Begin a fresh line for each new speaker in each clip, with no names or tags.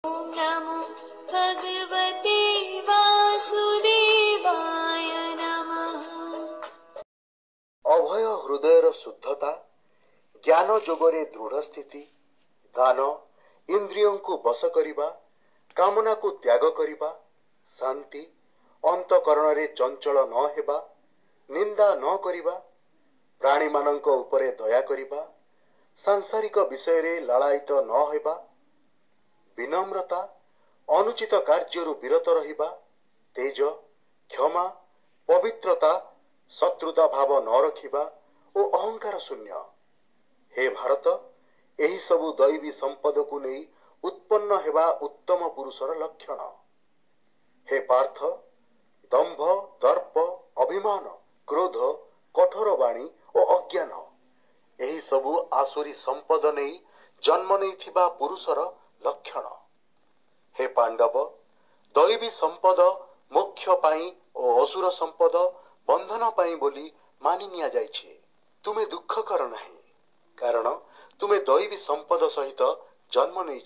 ओम नमो भगवते वासुदेवाय नमः।
अभय हृदयर शुद्धता, ज्ञान जोगरे दृढ़ स्थिति, दान, इंद्रियों को बस करिबा, कामना को त्याग करिबा, शांति, अंतकरण रे चंचल न हेबा, निंदा न करिबा, प्राणी मानंक उपरे दया करिबा, सांसारिक विषय रे लालायित न हेबा, विनम्रता, अनुचित कार्यरु विरत रहिबा, तेज, क्षमा, पवित्रता, शत्रुता भाव न रखिबा ओ अहंकार शून्य। हे भारत, एही सबु दैवी संपद को नहीं उत्पन्न हेबा उत्तम पुरुषर लक्षण। हे पार्थ, दंभ, दर्प, अभिमान, क्रोध, कठोर वाणी और अज्ञान, एही सबु आसुरी संपद नहीं जन्म नहीं पुरुषर लक्षण। हे पांडव, दैवी संपद मोक्ष पाई और असुर संपद बंधन पाई बोली मानि निया जाइछे। तुमे दुख कर नहीं, कारण तुमे दैवी संपद सहित जन्म नहीं।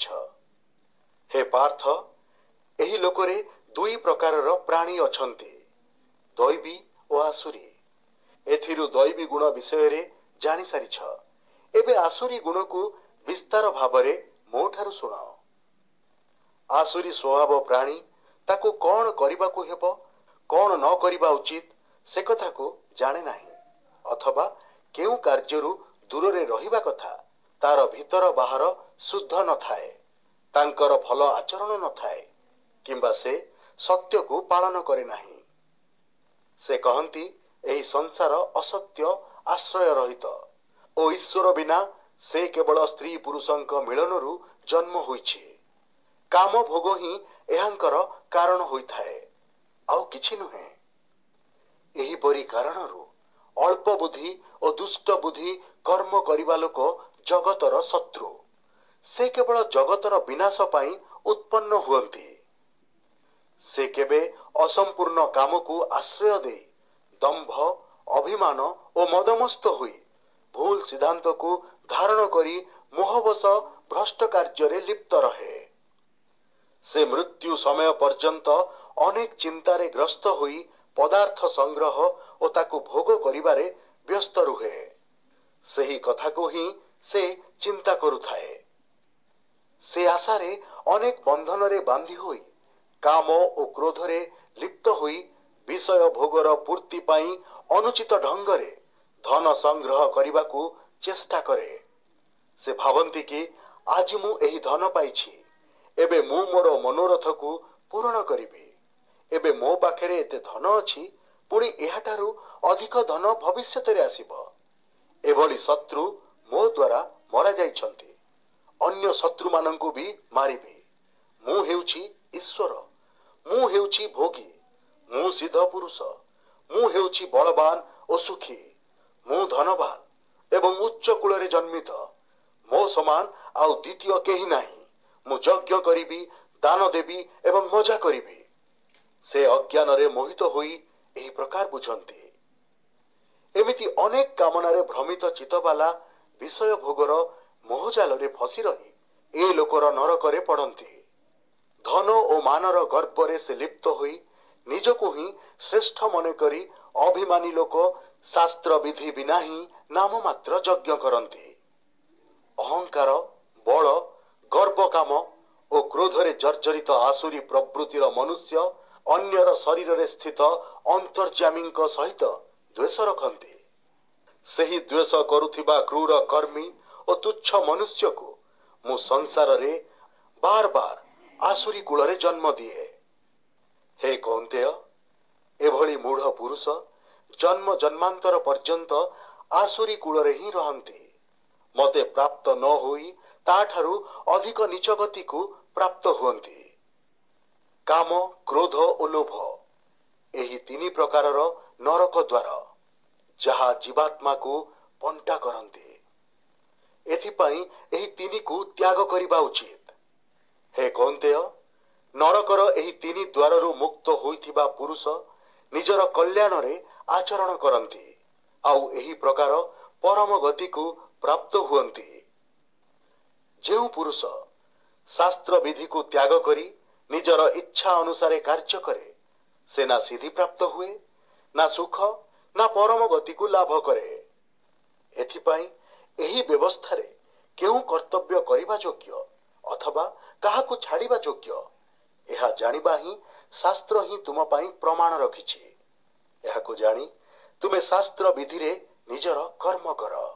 हे पार्थ, एही लोकरे दुई प्रकारर प्राणी अछन्ते, दैवी और आसुरी। एथिरु दैवी गुण विषय रे जानि सारिछ, एबे आसुरी गुण को विस्तार भावरे मोठारु सुनाओ। आसुरी स्वभाव प्राणी ताको कौन करिबा को हेबो, कौन न करिबा उचित से कथा को जाने नाही, अथवा केउ कार्यरु दूर रे रहिबा कथा तार भीतर बाहर शुद्ध न थाए, तांकर भल आचरण न थाए, किंबा से सत्य को पालन करे नाही। से कहंती एही संसार असत्य आश्रय रहित ओ ईश्वर बिना से केवल स्त्री पुरुषंक मिलनरु जन्म होइछे। काम भोग ही एहांकर कारण होइथाए, आउ किछि नुहे। एही परी कारणरु अल्प बुद्धि और दुष्ट बुद्धि कर्म करिबा लोक जगतर शत्रु, से केवल जगतर विनाश पाई उत्पन्न हुअंती। से केबे असंपूर्ण काम को आश्रय दे दंभ, अभिमान और मदमस्त हुई भूल सिद्धांत को धारण करी मोहवश भ्रष्ट कार्य लिप्त रहे। से मृत्यु समय पर्यंत अनेक चिंतारे ग्रस्त हुई पदार्थ संग्रह और ताकु भोग करिबारे व्यस्त रुहे। सही कथा को ही से चिंता करुथाए। से आशारे अनेक बंधन रे बांधी हुई काम और क्रोध रे लिप्त हुई विषय भोगर पूर्ति पाई अनुचित ढंग रे धन संग्रह करने को चेष्टा करे। से भावंती कि आज मु एही धन पाइछि, एबे मु मोर मनोरथ को पूर्ण करिबी, एबे मो पाखरे एते धन अछि, पुणी एहाटारु अधिक धन भविष्यत रे आसीबो। एभली शत्रु मो द्वारा मरा जाइछन्ति, अन्य शत्रु मानंकु भी मारिबी। मु हेउछि ईश्वर, मु हेउछि भोगी, मु सिद्ध पुरुष, मु हेउछि बलवान और सुखी, मु धनवान एवं उच्च कूल रे जन्मित, मो समान आउ द्वितीय केही नाही। मु यज्ञ करिबी, दान देबी एवं मजा करिबी। से अज्ञान रे मोहित होई एही प्रकार बुझंती। एमिति अनेक कामना रे भ्रमित चितबाला विषय भोगर मोहजाल रे फसी रही ए लोकर नरक रे पड़ंती। धन और मानर गर्भ रे से लिप्त होई निजको ही श्रेष्ठ मन करी अभिमानी लोक शास्त्र विधि बिना ही नाम मात्र यज्ञ करंती। अहंकार, बल, गर्व काम और क्रोध रे जर्जरित आसुरी प्रवृत्तिर मनुष्य अन्यर शरीर रे स्थित अंतर्जामी सहित द्वेष रखंती। सही द्वेष करुथिबा क्रूर कर्मी और तुच्छ मनुष्य को मु संसार रे बार बार आसुरी कूल रे जन्म दिए। हे कौन्तेय, एभली मूढ़ पुरुष जन्म जन्मांतर पर्यंत आसुरी कूल रे ही रहंती। मते प्राप्त न होई ताठारु अधिक नीच गति को प्राप्त हुअंती। काम, क्रोध और लोभ एही तीन प्रकारर नरक द्वार जहा जीवात्मा को पंटा करंती। एथिपाई एही तीन को त्याग करिबा उचित। हे कौन्तेय, नरकर एही तीन द्वाररु मुक्त होइथिबा पुरुष निजर कल्याण रे आचरण करंती, आउ एही प्रकार परम गति को प्राप्त हुअंती। जेउ पुरुष ଶାସ୍ତ୍ର ବିଧିକୁ ତ୍ୟାଗ କରି ନିଜର ଇଚ୍ଛା ଅନୁସାରେ କାର୍ଯ୍ୟ କରେ, ସେ ନା ସିଦ୍ଧି ପ୍ରାପ୍ତ ହୁଏ, ନା ସୁଖ ନା ପରମ ଗତିକୁ ଲାଭ କରେ। ଏଥିପାଇଁ ଏହି ବ୍ୟବସ୍ଥାରେ କେଉଁ କର୍ତ୍ତବ୍ୟ କରିବା ଯୋଗ୍ୟ ଅଥବା କାହାକୁ ଛାଡ଼ିବା ଯୋଗ୍ୟ, ଏହା ଜାଣିବା ହିଁ ଶାସ୍ତ୍ର ହିଁ ତୁମ ପାଇଁ ପ୍ରମାଣ ରଖିଛି। ଏହାକୁ ଜାଣି ତୁମେ ଶାସ୍ତ୍ର ବିଧିରେ ନିଜର କର୍ମ କର।